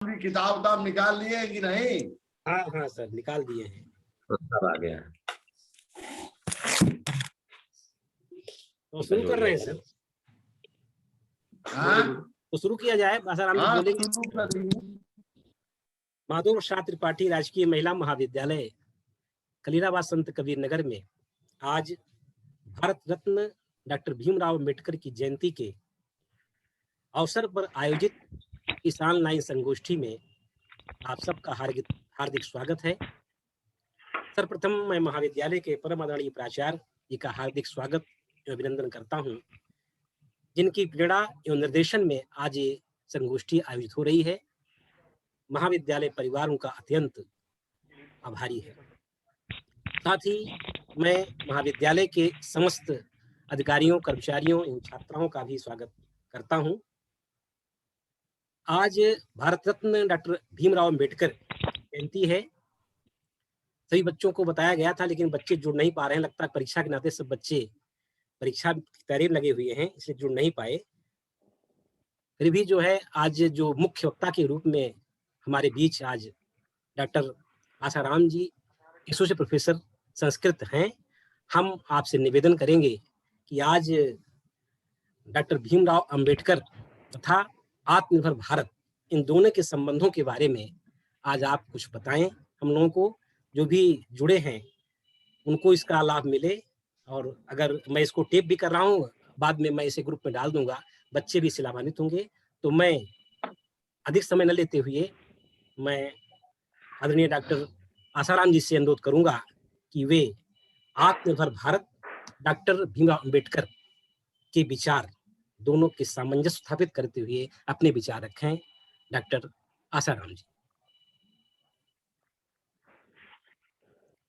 किताब उताब निकाल लिए कि नहीं? हाँ हाँ सर, निकाल दिए हैं। सब आ गया। तो शुरू कर रहे हैं सर। हाँ तो शुरू किया जाए। आसाराम जी बोलेंगे। माधव प्रसाद त्रिपाठी राजकीय महिला महाविद्यालय कलीराबाद संत कबीर नगर में आज भारत रत्न डॉक्टर भीमराव अम्बेडकर की जयंती के अवसर पर आयोजित किसान लाइन संगोष्ठी में आप सबका हार्दिक स्वागत है। सर्वप्रथम मैं महाविद्यालय के परम आदरणीय प्राचार्य जी का हार्दिक स्वागत एवं अभिनंदन करता हूं, जिनकी प्रेरणा एवं निर्देशन में आज ये संगोष्ठी आयोजित हो रही है। महाविद्यालय परिवार उनका अत्यंत आभारी है। साथ ही मैं महाविद्यालय के समस्त अधिकारियों, कर्मचारियों एवं छात्राओं का भी स्वागत करता हूं। आज भारत रत्न डॉक्टर भीमराव अम्बेडकर जयंती है। सभी बच्चों को बताया गया था, लेकिन बच्चे जुड़ नहीं पा रहे हैं। लगता है परीक्षा के नाते सब बच्चे परीक्षा की तैयारी लगे हुए हैं, इसलिए जुड़ नहीं पाए। फिर भी जो है, आज जो मुख्य वक्ता के रूप में हमारे बीच आज डॉक्टर आसाराम जी, एसोसिएट प्रोफेसर संस्कृत हैं। हम आपसे निवेदन करेंगे कि आज डॉक्टर भीमराव अंबेडकर तथा आत्मनिर्भर भारत, इन दोनों के संबंधों के बारे में आज आप कुछ बताएं। हम लोगों को जो भी जुड़े हैं उनको इसका लाभ मिले। और अगर मैं इसको टेप भी कर रहा हूँ, बाद में मैं इसे ग्रुप में डाल दूंगा, बच्चे भी इससे लाभान्वित होंगे। तो मैं अधिक समय न लेते हुए मैं आदरणीय डॉक्टर आसाराम जी से अनुरोध करूंगा कि वे आत्मनिर्भर भारत, डॉक्टर भीमराव अंबेडकर के विचार दोनों के सामंजस्य स्थापित करते हुए अपने विचार रखें। डॉक्टर आसाराम जी।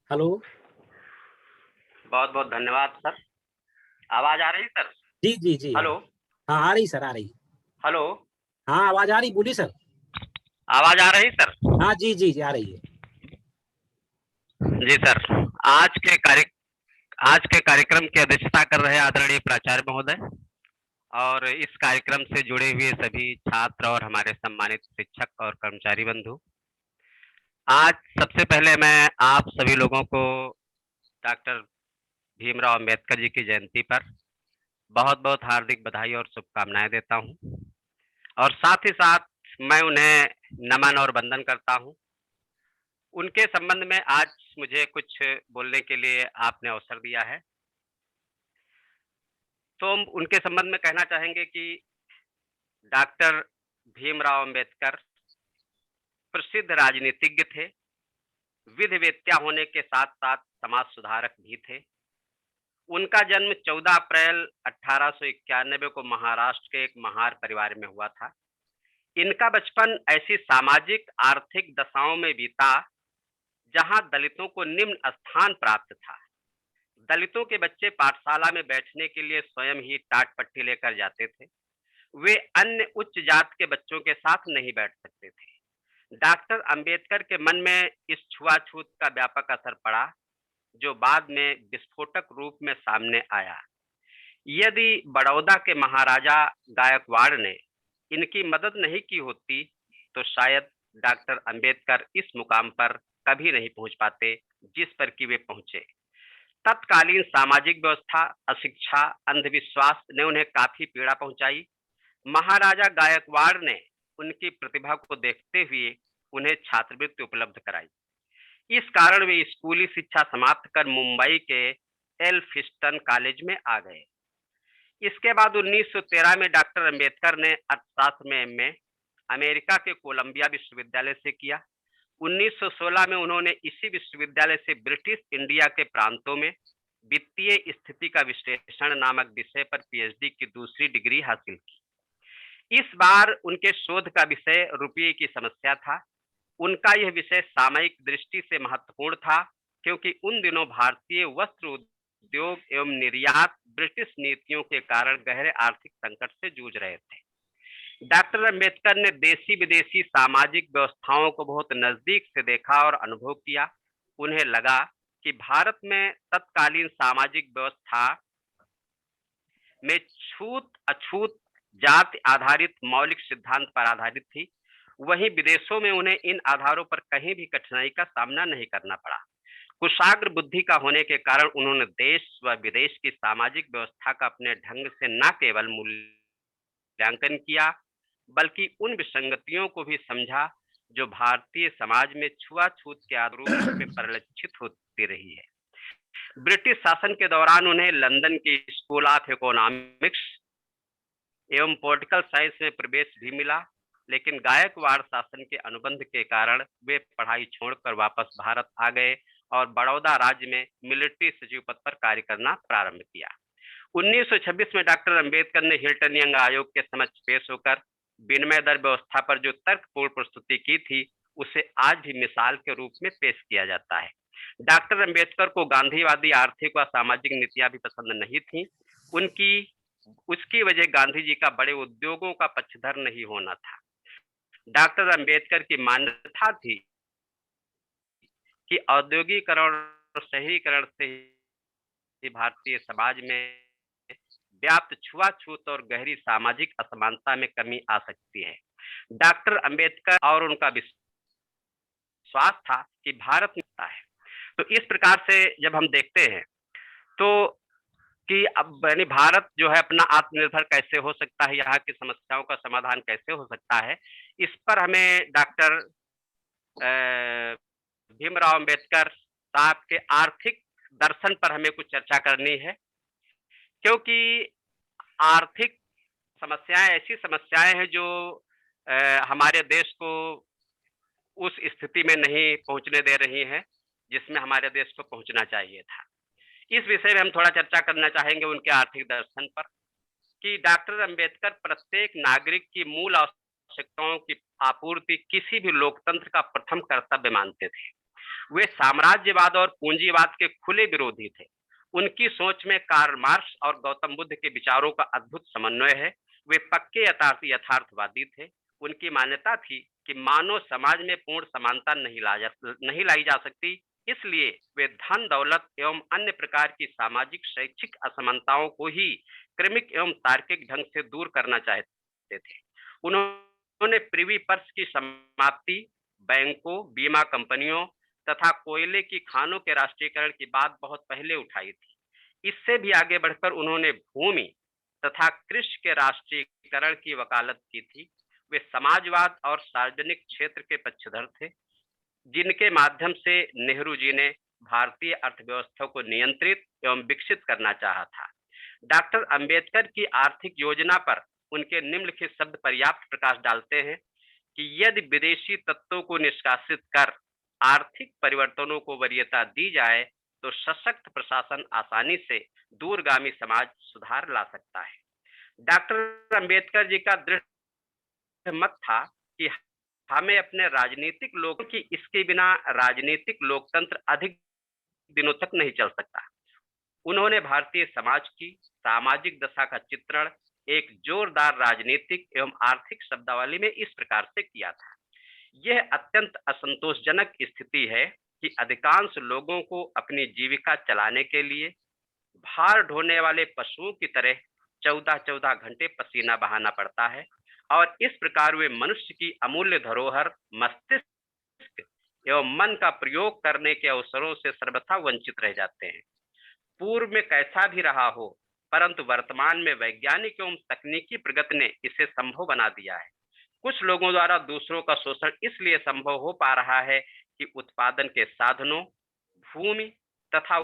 हेलो। बहुत बहुत धन्यवाद सर। आवाज आ रही है सर? जी जी जी। हेलो। हाँ आ रही सर, आ रही। हेलो। हाँ आवाज आ रही, बोलिए सर। आवाज आ रही सर? हाँ जी जी जी आ रही है। जी सर। आज के कार्यक्रम की अध्यक्षता कर रहे आदरणीय प्राचार्य महोदय और इस कार्यक्रम से जुड़े हुए सभी छात्र और हमारे सम्मानित शिक्षक और कर्मचारी बंधु, आज सबसे पहले मैं आप सभी लोगों को डॉक्टर भीमराव अंबेडकर जी की जयंती पर बहुत बहुत हार्दिक बधाई और शुभकामनाएं देता हूं और साथ ही साथ मैं उन्हें नमन और वंदन करता हूं। उनके संबंध में आज मुझे कुछ बोलने के लिए आपने अवसर दिया है, तो हम उनके संबंध में कहना चाहेंगे कि डॉक्टर भीमराव अंबेडकर प्रसिद्ध राजनीतिज्ञ थे, विधिवेत्ता होने के साथ साथ समाज सुधारक भी थे। उनका जन्म 14 अप्रैल 1891 को महाराष्ट्र के एक महार परिवार में हुआ था। इनका बचपन ऐसी सामाजिक आर्थिक दशाओं में बीता जहां दलितों को निम्न स्थान प्राप्त था। दलितों के बच्चे पाठशाला में बैठने के लिए स्वयं ही टाट पट्टी लेकर जाते थे। वे अन्य उच्च जात के बच्चों के साथ नहीं बैठ सकते थे। डॉक्टर अंबेडकर के मन में इस छुआछूत का व्यापक असर पड़ा, जो बाद में विस्फोटक रूप में सामने आया। यदि बड़ौदा के महाराजा गायकवाड़ ने इनकी मदद नहीं की होती, तो शायद डॉक्टर अंबेडकर इस मुकाम पर कभी नहीं पहुंच पाते जिस पर कि वे पहुंचे। तत्कालीन सामाजिक व्यवस्था, अशिक्षा, अंधविश्वास ने उन्हें काफी पीड़ा पहुंचाई। महाराजा गायकवाड़ ने उनकी प्रतिभा को देखते हुए उन्हें छात्रवृत्ति उपलब्ध कराई। इस कारण वे स्कूली शिक्षा समाप्त कर मुंबई के एल्फिस्टन कॉलेज में आ गए। इसके बाद 1913 में डॉक्टर अंबेडकर ने अर्थशास्त्र में एमए अमेरिका के कोलंबिया विश्वविद्यालय से किया। 1916 में उन्होंने इसी विश्वविद्यालय से ब्रिटिश इंडिया के प्रांतों में वित्तीय स्थिति का विश्लेषण नामक विषय पर पीएचडी की दूसरी डिग्री हासिल की। इस बार उनके शोध का विषय रुपये की समस्या था। उनका यह विषय सामयिक दृष्टि से महत्वपूर्ण था, क्योंकि उन दिनों भारतीय वस्त्र उद्योग एवं निर्यात ब्रिटिश नीतियों के कारण गहरे आर्थिक संकट से जूझ रहे थे। डॉक्टर अंबेडकर ने देशी विदेशी सामाजिक व्यवस्थाओं को बहुत नजदीक से देखा और अनुभव किया। उन्हें लगा कि भारत में तत्कालीन सामाजिक व्यवस्था में छूत अछूत जाति आधारित मौलिक सिद्धांत पर आधारित थी। वहीं विदेशों में उन्हें इन आधारों पर कहीं भी कठिनाई का सामना नहीं करना पड़ा। कुशाग्र बुद्धि का होने के कारण उन्होंने देश व विदेश की सामाजिक व्यवस्था का अपने ढंग से न केवल मूल्यांकन किया, बल्कि उन विसंगतियों को भी समझा जो भारतीय समाज में छुआछूत के आरोप में परिलक्षित होती रही है। ब्रिटिश शासन के दौरान उन्हें लंदन के स्कूल ऑफ इकोनॉमिक्स एवं पॉलिटिकल साइंस में प्रवेश भी मिला, लेकिन गायकवाड़ शासन के अनुबंध के कारण वे पढ़ाई छोड़कर वापस भारत आ गए और बड़ौदा राज्य में मिलिट्री सचिव पद पर कार्य करना प्रारंभ किया। 1926 में डॉक्टर अंबेडकर ने हिल्टन यंग आयोग के समक्ष पेश होकर विनिमय दर व्यवस्था पर जो तर्कपूर्ण प्रस्तुति की थी, उसे आज भी मिसाल के रूप में पेश किया जाता है। डॉक्टर अंबेडकर को गांधीवादी आर्थिक व सामाजिक नीतियां भी पसंद नहीं थी। उसकी वजह गांधी जी का बड़े उद्योगों का पक्षधर नहीं होना था। डॉक्टर अंबेडकर की मान्यता थी कि औद्योगिकरण और शहरीकरण से ही भारतीय समाज में व्याप्त छुआछूत और गहरी सामाजिक असमानता में कमी आ सकती है। डॉक्टर अंबेडकर और उनका विश्वास था कि भारत में है। तो इस प्रकार से जब हम देखते हैं तो कि अब यानी भारत जो है अपना आत्मनिर्भर कैसे हो सकता है, यहाँ की समस्याओं का समाधान कैसे हो सकता है, इस पर हमें डॉक्टर भीमराव अंबेडकर साहब के आर्थिक दर्शन पर हमें कुछ चर्चा करनी है, क्योंकि आर्थिक समस्याएं ऐसी समस्याएं हैं जो हमारे देश को उस स्थिति में नहीं पहुंचने दे रही हैं जिसमें हमारे देश को पहुंचना चाहिए था। इस विषय में हम थोड़ा चर्चा करना चाहेंगे उनके आर्थिक दर्शन पर कि डॉक्टर अंबेडकर प्रत्येक नागरिक की मूल आवश्यकताओं की आपूर्ति किसी भी लोकतंत्र का प्रथम कर्तव्य मानते थे। वे साम्राज्यवाद और पूंजीवाद के खुले विरोधी थे। उनकी सोच में कार्ल मार्क्स और गौतम बुद्ध के विचारों का अद्भुत समन्वय है। वे पक्के यथार्थवादी थे। उनकी मान्यता थी कि मानव समाज में पूर्ण समानता नहीं लाई जा सकती, इसलिए वे धन दौलत एवं अन्य प्रकार की सामाजिक शैक्षिक असमानताओं को ही क्रमिक एवं तार्किक ढंग से दूर करना चाहते थे। उन्होंने प्रिवी पर्स की समाप्ति, बैंकों, बीमा कंपनियों तथा कोयले की खानों के राष्ट्रीयकरण की बात बहुत पहले उठाई थी। इससे भी आगे बढ़कर उन्होंने भूमि तथा कृषि के राष्ट्रीयकरण की वकालत की थी। वे समाजवाद और सार्वजनिक क्षेत्र के पक्षधर थे, जिनके माध्यम से नेहरू जी ने भारतीय अर्थव्यवस्था को नियंत्रित एवं विकसित करना चाहा था। डॉक्टर अंबेडकर की आर्थिक योजना पर उनके निम्नलिखित शब्द पर्याप्त प्रकाश डालते हैं कि यदि विदेशी तत्वों को निष्कासित कर आर्थिक परिवर्तनों को वरीयता दी जाए तो सशक्त प्रशासन आसानी से दूरगामी समाज सुधार ला सकता है। डॉक्टर अंबेडकर जी का दृढ़ मत था कि हमें अपने राजनीतिक लोगों की इसके बिना राजनीतिक लोकतंत्र अधिक दिनों तक नहीं चल सकता। उन्होंने भारतीय समाज की सामाजिक दशा का चित्रण एक जोरदार राजनीतिक एवं आर्थिक शब्दावली में इस प्रकार से किया था। यह अत्यंत असंतोषजनक स्थिति है कि अधिकांश लोगों को अपनी जीविका चलाने के लिए भार ढोने वाले पशुओं की तरह 14-14 घंटे पसीना बहाना पड़ता है और इस प्रकार वे मनुष्य की अमूल्य धरोहर मस्तिष्क एवं मन का प्रयोग करने के अवसरों से सर्वथा वंचित रह जाते हैं। पूर्व में कैसा भी रहा हो, परंतु वर्तमान में वैज्ञानिक एवं तकनीकी प्रगति ने इसे संभव बना दिया है। कुछ लोगों द्वारा दूसरों का शोषण इसलिए संभव हो पा रहा है कि उत्पादन के साधनों, भूमि तथा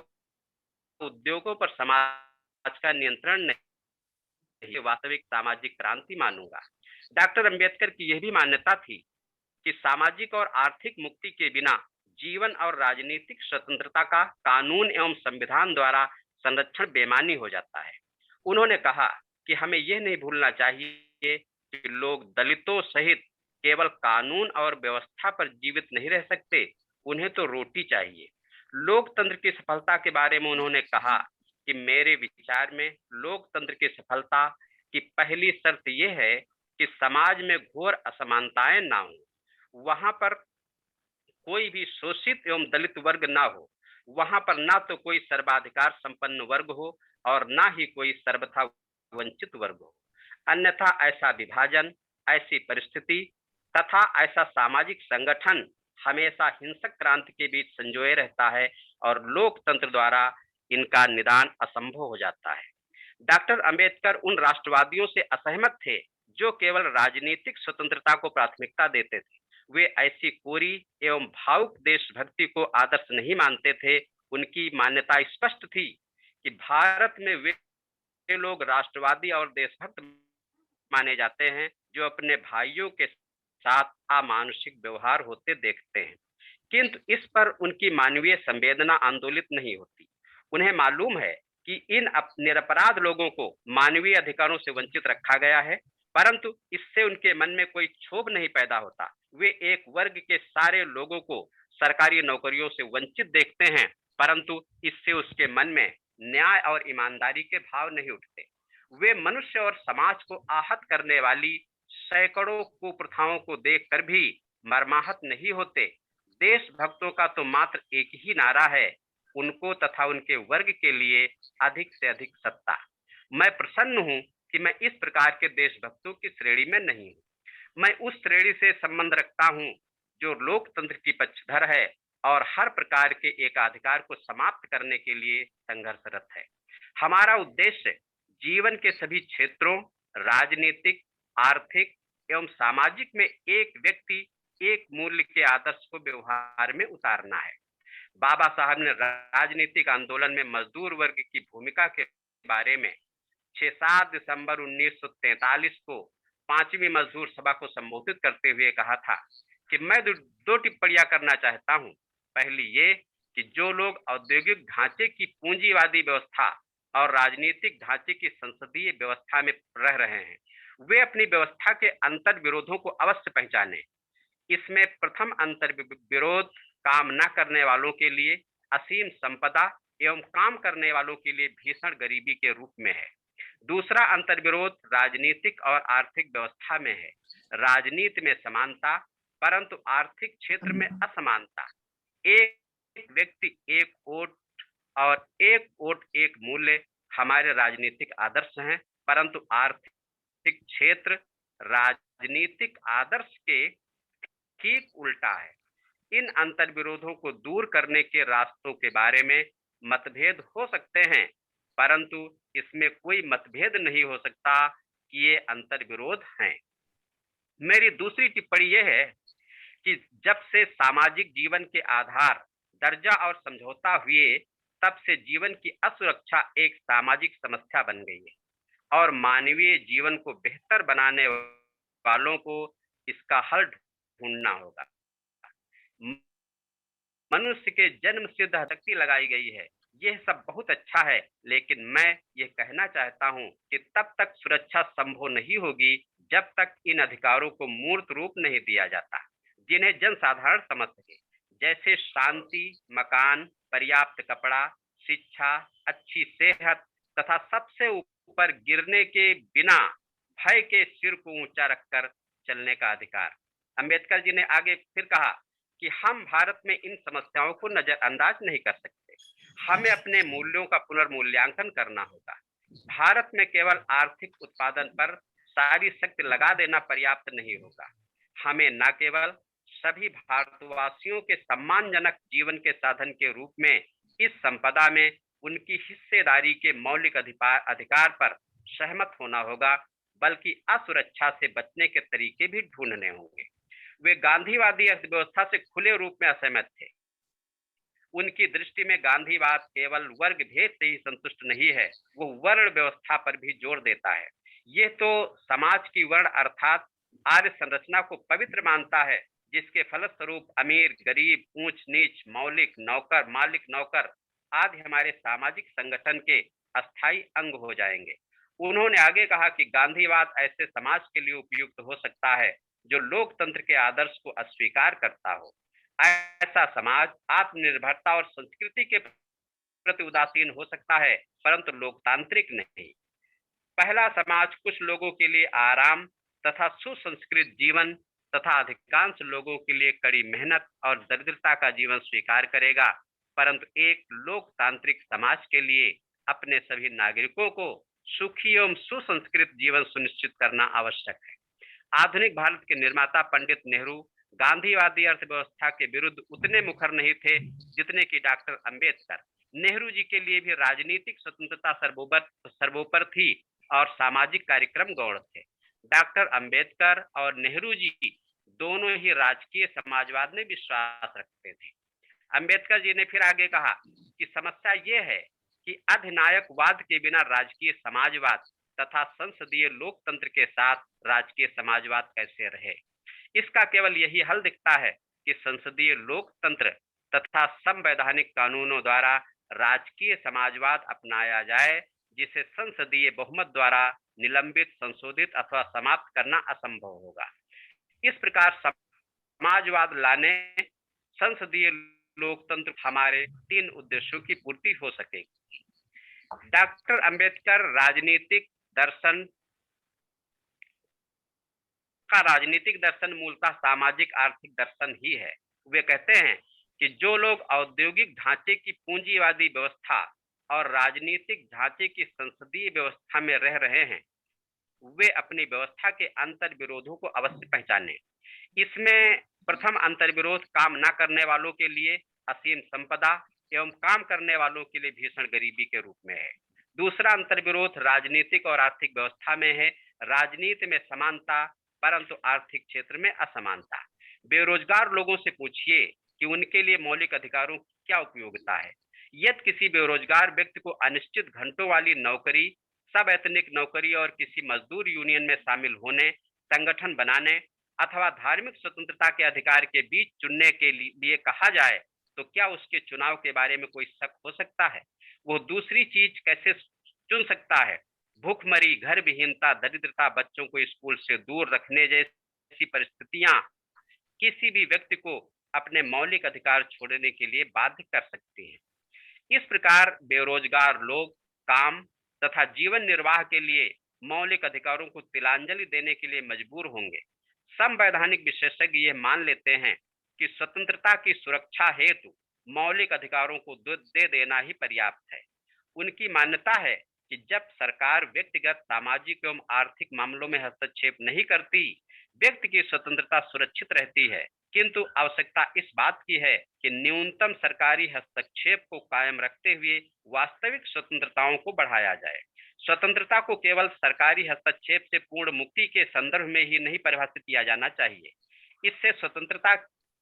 उद्योगों पर समाज का नियंत्रण नहीं। वास्तविक सामाजिक क्रांति मानूंगा। डॉक्टर अंबेडकर की यह भी मान्यता थी कि सामाजिक और आर्थिक मुक्ति के बिना जीवन और राजनीतिक स्वतंत्रता का कानून एवं संविधान द्वारा संरक्षण बेमानी हो जाता है। उन्होंने कहा कि हमें यह नहीं भूलना चाहिए कि लोग दलितों सहित केवल कानून और व्यवस्था पर जीवित नहीं रह सकते, उन्हें तो रोटी चाहिए। लोकतंत्र की सफलता के बारे में उन्होंने कहा कि मेरे विचार में लोकतंत्र की सफलता की पहली शर्त यह है कि समाज में घोर असमानताएं ना हो। वहां पर कोई भी शोषित एवं दलित वर्ग ना हो, वहां पर ना तो कोई सर्वाधिकार संपन्न वर्ग हो और ना ही कोई सर्वथा वंचित वर्ग हो। अन्यथा ऐसा विभाजन, ऐसी परिस्थिति तथा ऐसा सामाजिक संगठन हमेशा हिंसक क्रांति के बीच संजोए रहता है और लोकतंत्र द्वारा इनका निदान असंभव हो जाता है। डॉक्टर अंबेडकर उन राष्ट्रवादियों से असहमत थे जो केवल राजनीतिक स्वतंत्रता को प्राथमिकता देते थे। वे ऐसी कोरी एवं भावुक देशभक्ति को आदर्श नहीं मानते थे। उनकी मान्यता स्पष्ट थी कि भारत में वे लोग राष्ट्रवादी और देशभक्त माने जाते हैं जो अपने भाइयों के साथ अमानुषिक व्यवहार होते देखते हैं, किंतु इस पर उनकी मानवीय संवेदना आंदोलित नहीं होती। उन्हें मालूम है कि इन निरपराध लोगों को मानवीय अधिकारों से वंचित रखा गया है, परंतु इससे उनके मन में कोई क्षोभ नहीं पैदा होता। वे एक वर्ग के सारे लोगों को सरकारी नौकरियों से वंचित देखते हैं, परंतु इससे उसके मन में न्याय और ईमानदारी के भाव नहीं उठते। वे मनुष्य और समाज को आहत करने वाली सैकड़ों कुप्रथाओं को देखकर भी मर्माहत नहीं होते। देशभक्तों का तो मात्र एक ही नारा है, उनको तथा उनके वर्ग के लिए अधिक से अधिक सत्ता। मैं प्रसन्न हूं कि मैं इस प्रकार के देशभक्तों की श्रेणी में नहीं हूं। मैं उस श्रेणी से संबंध रखता हूं जो लोकतंत्र की पक्षधर है और हर प्रकार के एकाधिकार को समाप्त करने के लिए संघर्षरत है। हमारा उद्देश्य जीवन के सभी क्षेत्रों, राजनीतिक, आर्थिक एवं सामाजिक में एक व्यक्ति एक मूल्य के आदर्श को व्यवहार में उतारना है। बाबा साहब ने राजनीतिक आंदोलन में मजदूर वर्ग की भूमिका के बारे में 6-7 दिसंबर 1943 को 5वीं मजदूर सभा को संबोधित करते हुए कहा था कि मैं दो टिप्पणियां करना चाहता हूं। पहली ये कि जो लोग औद्योगिक ढांचे की पूंजीवादी व्यवस्था और राजनीतिक ढांचे की संसदीय व्यवस्था में रह रहे हैं, वे अपनी व्यवस्था के अंतर विरोधों को अवश्य पहचानें। इसमें प्रथम अंतर विरोध काम न करने वालों के लिए असीम संपदा एवं काम करने वालों के लिए भीषण गरीबी के रूप में है। दूसरा अंतर विरोध राजनीतिक और आर्थिक व्यवस्था में है। राजनीति में समानता परंतु आर्थिक क्षेत्र में असमानता। एक व्यक्ति एक वोट और एक वोट एक मूल्य हमारे राजनीतिक आदर्श हैं, परंतु आर्थिक क्षेत्र राजनीतिक आदर्श के ठीक उल्टा है। इन अंतर विरोधों को दूर करने के रास्तों के बारे में मतभेद हो सकते हैं, परंतु इसमें कोई मतभेद नहीं हो सकता कि ये अंतर विरोध हैं। मेरी दूसरी टिप्पणी यह है कि जब से सामाजिक जीवन के आधार दर्जा और समझौता हुए, तब से जीवन की असुरक्षा एक सामाजिक समस्या बन गई है और मानवीय जीवन को बेहतर बनाने वालों को इसका हल ढूंढना होगा। मनुष्य के जन्म सिद्ध शक्ति लगाई गई है, यह सब बहुत अच्छा है, लेकिन मैं ये कहना चाहता हूँ कि तब तक सुरक्षा संभव नहीं होगी जब तक इन अधिकारों को मूर्त रूप नहीं दिया जाता, जिन्हें जनसाधारण समझ सके, जैसे शांति, मकान, पर्याप्त कपड़ा, शिक्षा, अच्छी सेहत तथा सबसे ऊपर गिरने के बिना भय के सिर को ऊंचा रखकर चलने का अधिकार। अंबेडकर जी ने आगे फिर कहा कि हम भारत में इन समस्याओं को नजरअंदाज नहीं कर सकते। हमें अपने मूल्यों का पुनर्मूल्यांकन करना होगा। भारत में केवल आर्थिक उत्पादन पर सारी शक्ति लगा देना पर्याप्त नहीं होगा। हमें न केवल सभी भारतवासियों के सम्मानजनक जीवन के साधन के रूप में इस संपदा में उनकी हिस्सेदारी के मौलिक अधिकार पर सहमत होना होगा, बल्कि असुरक्षा से बचने के तरीके भी ढूंढने होंगे। वे गांधीवादी अर्थव्यवस्था से खुले रूप में असहमत थे। उनकी दृष्टि में गांधीवाद केवल वर्ग भेद से ही संतुष्ट नहीं है, वो वर्ण व्यवस्था पर भी जोर देता है। ये तो समाज की वर्ण अर्थात आर्य संरचना को पवित्र मानता है, जिसके फलस्वरूप अमीर, गरीब, ऊंच नीच, मौलिक, नौकर, मालिक, नौकर आदि हमारे सामाजिक संगठन के अस्थायी अंग हो जाएंगे। उन्होंने आगे कहा कि गांधीवाद ऐसे समाज के लिए उपयुक्त हो सकता है जो लोकतंत्र के आदर्श को अस्वीकार करता हो। ऐसा समाज आत्मनिर्भरता और संस्कृति के प्रति उदासीन हो सकता है, परंतु लोकतांत्रिक नहीं। पहला समाज कुछ लोगों के लिए आराम तथा सुसंस्कृत जीवन तथा अधिकांश लोगों के लिए कड़ी मेहनत और दरिद्रता का जीवन स्वीकार करेगा, परंतु एक लोकतांत्रिक समाज के लिए अपने सभी नागरिकों को सुखी एवं सुसंस्कृत जीवन सुनिश्चित करना आवश्यक है। आधुनिक भारत के निर्माता पंडित नेहरू गांधीवादी अर्थव्यवस्था के विरुद्ध उतने मुखर नहीं थे जितने कि डॉक्टर अंबेडकर। नेहरू जी के लिए भी राजनीतिक स्वतंत्रता सर्वोपर थी और सामाजिक कार्यक्रम गौण थे। डॉक्टर अंबेडकर और नेहरू जी दोनों ही राजकीय समाजवाद में विश्वास रखते थे। अंबेडकर जी ने फिर आगे कहा कि समस्या ये है कि अधिनायकवाद के बिना राजकीय समाजवाद तथा संसदीय लोकतंत्र के साथ राजकीय समाजवाद कैसे रहे। इसका केवल यही हल दिखता है कि संसदीय लोकतंत्र तथा संवैधानिक कानूनों द्वारा राजकीय समाजवाद अपनाया जाए, जिसे संसदीय बहुमत द्वारा निलंबित, संशोधित अथवा समाप्त करना असंभव होगा। इस प्रकार समाजवाद लाने संसदीय लोकतंत्र हमारे 3 उद्देश्यों की पूर्ति हो सकेगी। डॉक्टर अंबेडकर राजनीतिक दर्शन मूलतः सामाजिक आर्थिक दर्शन ही है। वे कहते हैं कि जो लोग औद्योगिक ढांचे की पूंजीवादी व्यवस्था और राजनीतिक ढांचे की संसदीय व्यवस्था में रह रहे हैं, वे अपनी व्यवस्था के अंतर विरोधों को अवश्य पहचानें। इसमें प्रथम अंतर्विरोध काम न करने वालों के लिए असीम संपदा एवं काम करने वालों के लिए भीषण गरीबी के रूप में है। दूसरा अंतर्विरोध राजनीतिक और आर्थिक व्यवस्था में है। राजनीति में समानता परंतु आर्थिक क्षेत्र में असमानता। बेरोजगार लोगों से पूछिए कि उनके लिए मौलिक अधिकारों की क्या उपयोगिता है। यदि किसी बेरोजगार व्यक्ति को अनिश्चित घंटों वाली नौकरी, सब एथनिक नौकरी और किसी मजदूर यूनियन में शामिल होने, संगठन बनाने अथवा धार्मिक स्वतंत्रता के अधिकार के बीच चुनने के लिए कहा जाए तो क्या उसके चुनाव के बारे में कोई शक हो सकता है? वो दूसरी चीज कैसे चुन सकता है? भूखमरी, घर विहीनता, दरिद्रता, बच्चों को स्कूल से दूर रखने जैसी परिस्थितियां किसी भी व्यक्ति को अपने मौलिक अधिकार छोड़ने के लिए बाध्य कर सकती हैं। इस प्रकार बेरोजगार लोग काम तथा जीवन निर्वाह के लिए मौलिक अधिकारों को तिलांजलि देने के लिए मजबूर होंगे। संवैधानिक विशेषज्ञ ये मान लेते हैं कि स्वतंत्रता की सुरक्षा हेतु मौलिक अधिकारों को दे देना ही पर्याप्त है। उनकी मान्यता है कि जब सरकार व्यक्तिगत, सामाजिक एवं आर्थिक मामलों में हस्तक्षेप नहीं करती, व्यक्ति की स्वतंत्रता सुरक्षित रहती है। किंतु आवश्यकता इस बात की है कि न्यूनतम सरकारी हस्तक्षेप को कायम रखते हुए वास्तविक स्वतंत्रताओं को बढ़ाया जाए। स्वतंत्रता को केवल सरकारी हस्तक्षेप से पूर्ण मुक्ति के संदर्भ में ही नहीं परिभाषित किया जाना चाहिए। इससे स्वतंत्रता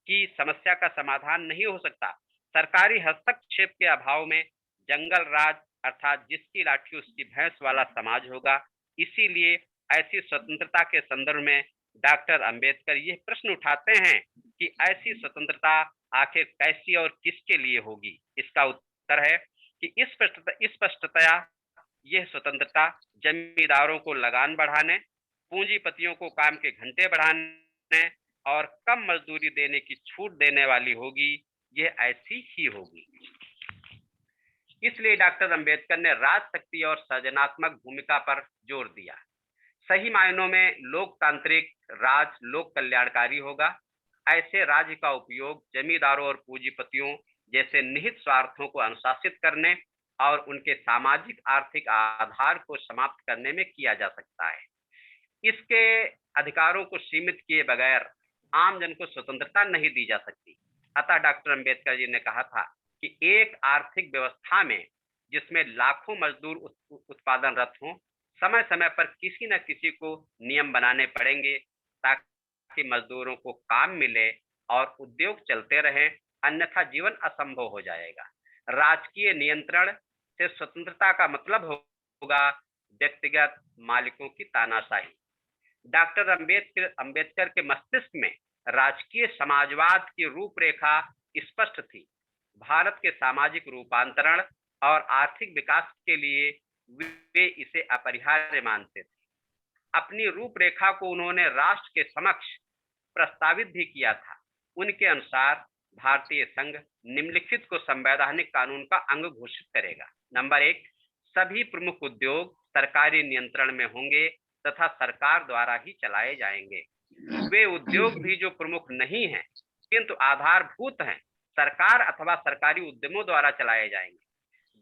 की समस्या का समाधान नहीं हो सकता। सरकारी हस्तक्षेप के अभाव में जंगल राज अर्थात जिसकी लाठी उसकी भैंस वाला समाज होगा। इसीलिए ऐसी स्वतंत्रता के संदर्भ में डॉक्टर अंबेडकर यह प्रश्न उठाते हैं कि ऐसी स्वतंत्रता आखिर कैसी और किसके लिए होगी। इसका उत्तर है कि स्पष्टतया यह स्वतंत्रता जमींदारों को लगान बढ़ाने, पूंजीपतियों को काम के घंटे बढ़ाने और कम मजदूरी देने की छूट देने वाली होगी। यह ऐसी ही होगी। इसलिए डॉक्टर अंबेडकर ने राजशक्ति और सृजनात्मक भूमिका पर जोर दिया। सही मायनों में लोकतांत्रिक राज लोक कल्याणकारी होगा। ऐसे राज्य का उपयोग जमींदारों और पूंजीपतियों जैसे निहित स्वार्थों को अनुशासित करने और उनके सामाजिक आर्थिक आधार को समाप्त करने में किया जा सकता है। इसके अधिकारों को सीमित किए बगैर आम जन को स्वतंत्रता नहीं दी जा सकती। अतः डॉक्टर अंबेडकर जी ने कहा था कि एक आर्थिक व्यवस्था में जिसमें लाखों मजदूर उत्पादनरत हों, समय समय पर किसी न किसी को नियम बनाने पड़ेंगे ताकि मजदूरों को काम मिले और उद्योग चलते रहें, अन्यथा जीवन असंभव हो जाएगा। राजकीय नियंत्रण से स्वतंत्रता का मतलब होगा व्यक्तिगत मालिकों की तानाशाही। डॉक्टर अंबेडकर के मस्तिष्क में राजकीय समाजवाद की रूपरेखा स्पष्ट थी। भारत के सामाजिक रूपांतरण और आर्थिक विकास के लिए वे इसे अपरिहार्य मानते थे। अपनी रूपरेखा को उन्होंने राष्ट्र के समक्ष प्रस्तावित भी किया था। उनके अनुसार भारतीय संघ निम्नलिखित को संवैधानिक कानून का अंग घोषित करेगा। नंबर 1, सभी प्रमुख उद्योग सरकारी नियंत्रण में होंगे तथा सरकार द्वारा ही चलाए जाएंगे। वे उद्योग भी जो प्रमुख नहीं हैं किंतु आधारभूत हैं, सरकार अथवा सरकारी उद्यमों द्वारा चलाए जाएंगे।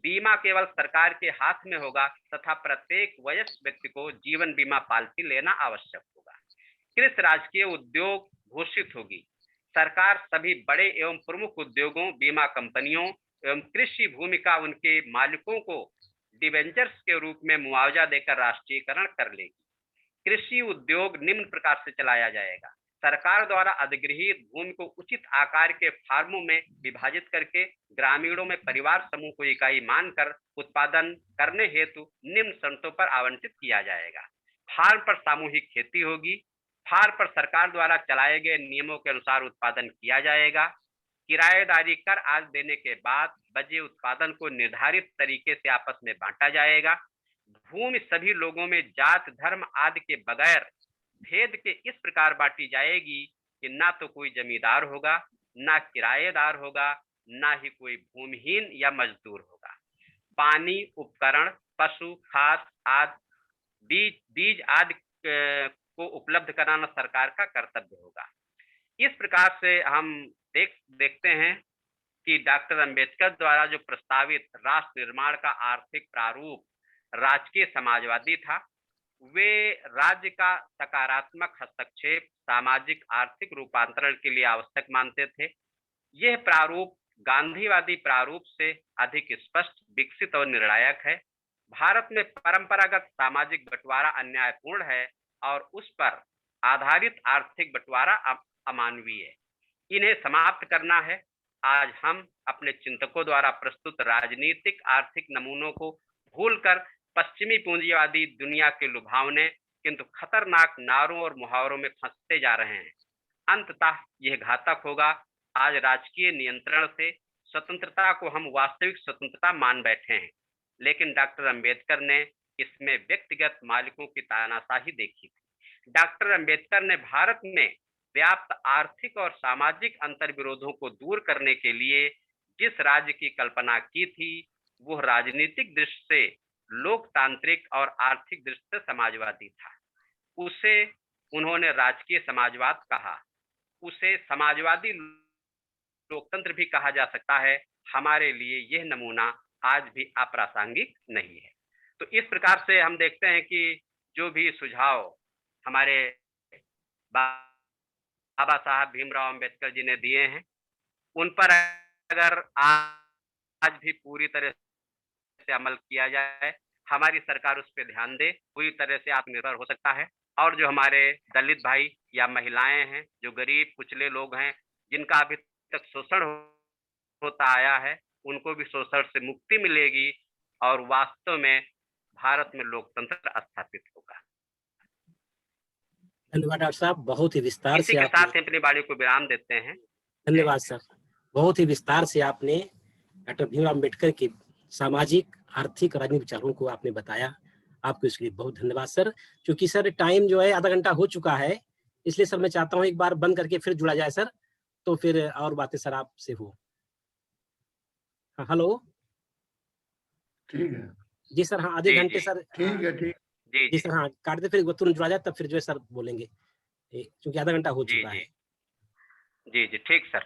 बीमा केवल सरकार के हाथ में होगा तथा प्रत्येक वयस्क व्यक्ति को जीवन बीमा पॉलिसी लेना आवश्यक होगा। कृषि राजकीय उद्योग घोषित होगी। सरकार सभी बड़े एवं प्रमुख उद्योगों, बीमा कंपनियों एवं कृषि भूमि का उनके मालिकों को डिबेंचर्स के रूप में मुआवजा देकर राष्ट्रीयकरण कर लेगी। कृषि उद्योग निम्न प्रकार से चलाया जाएगा। सरकार द्वारा अधिगृहित भूमि को उचित आकार के फार्मों में विभाजित करके ग्रामीणों में परिवार समूह को इकाई मानकर उत्पादन करने हेतु निम्न शर्तों पर आवंटित किया जाएगा। फार्म पर सामूहिक खेती होगी। फार्म पर सरकार द्वारा चलाए गए नियमों के अनुसार उत्पादन किया जाएगा। किराएदारी कर आदि देने के बाद बचे उत्पादन को निर्धारित तरीके से आपस में बांटा जाएगा। भूमि सभी लोगों में जात, धर्म आदि के बगैर भेद के इस प्रकार बांटी जाएगी कि ना तो कोई जमींदार होगा, ना किराएदार होगा, ना ही कोई भूमिहीन या मजदूर होगा। पानी, उपकरण, पशु, खाद आदि, बीज आदि को उपलब्ध कराना सरकार का कर्तव्य होगा। इस प्रकार से हम देखते हैं कि डॉक्टर अंबेडकर द्वारा जो प्रस्तावित राष्ट्र निर्माण का आर्थिक प्रारूप राजकीय समाजवादी था, वे राज्य का सकारात्मक हस्तक्षेप सामाजिक आर्थिक रूपांतरण के लिए आवश्यक मानते थे। यह प्रारूप गांधीवादी प्रारूप से अधिक स्पष्ट, विकसित और निर्णायक है। भारत में परंपरागत सामाजिक बंटवारा अन्यायपूर्ण है और उस पर आधारित आर्थिक बंटवारा अमानवीय है। इन्हें समाप्त करना है। आज हम अपने चिंतकों द्वारा प्रस्तुत राजनीतिक आर्थिक नमूनों को भूलकर पश्चिमी पूंजीवादी दुनिया के लुभावने किंतु खतरनाक नारों और मुहावरों में फंसते जा रहे हैं। अंततः यह घातक होगा। आज राजकीय नियंत्रण से स्वतंत्रता को हम वास्तविक स्वतंत्रता मान बैठे हैं, लेकिन डॉक्टर अंबेडकर ने इसमें व्यक्तिगत मालिकों की तानाशाही देखी थी। डॉक्टर अंबेडकर ने भारत में व्याप्त आर्थिक और सामाजिक अंतर विरोधों को दूर करने के लिए जिस राज्य की कल्पना की थी, वह राजनीतिक दृष्टि से लोकतांत्रिक और आर्थिक दृष्टि से समाजवादी था। उसे उन्होंने राजकीय समाजवाद कहा। उसे समाजवादी लोकतंत्र भी कहा जा सकता है। हमारे लिए यह नमूना आज भी अप्रासंगिक नहीं है। तो इस प्रकार से हम देखते हैं कि जो भी सुझाव हमारे बाबा साहब भीमराव अंबेडकर जी ने दिए हैं, उन पर अगर आज भी पूरी तरह से अमल किया जाए, हमारी सरकार उस पर ध्यान दे, पूरी तरह से आत्मनिर्भर हो सकता है। और जो हमारे दलित भाई या महिलाएं हैं, जो गरीब कुचले लोग हैं, जिनका अभी तक शोषण होता आया है, उनको भी शोषण से मुक्ति मिलेगी और वास्तव में भारत में लोकतंत्र स्थापित होगा। धन्यवाद डॉक्टर साहब, बहुत ही विस्तार इसी से के साथ अपनी वाणी को विराम देते हैं। धन्यवाद सर, बहुत ही विस्तार से आपने डॉक्टर भीमराव अम्बेडकर के सामाजिक, आर्थिक, राजनीतिक विचारों को आपने बताया। आपको इसके लिए बहुत धन्यवाद सर। क्योंकि सर टाइम जो है आधा घंटा हो चुका है, इसलिए सर मैं चाहता हूँ एक बार बंद करके फिर जुड़ा जाए सर, तो फिर और बातें सर आपसे हो। हाँ, हेलो। ठीक है जी सर, हाँ आधे घंटे सर। ठीक है ठीक जी सर, हाँ काट दे, फिर तुरंत जुड़ा जाए, तब फिर जो है सर बोलेंगे, क्योंकि आधा घंटा हो चुका है। जी ठीक सर।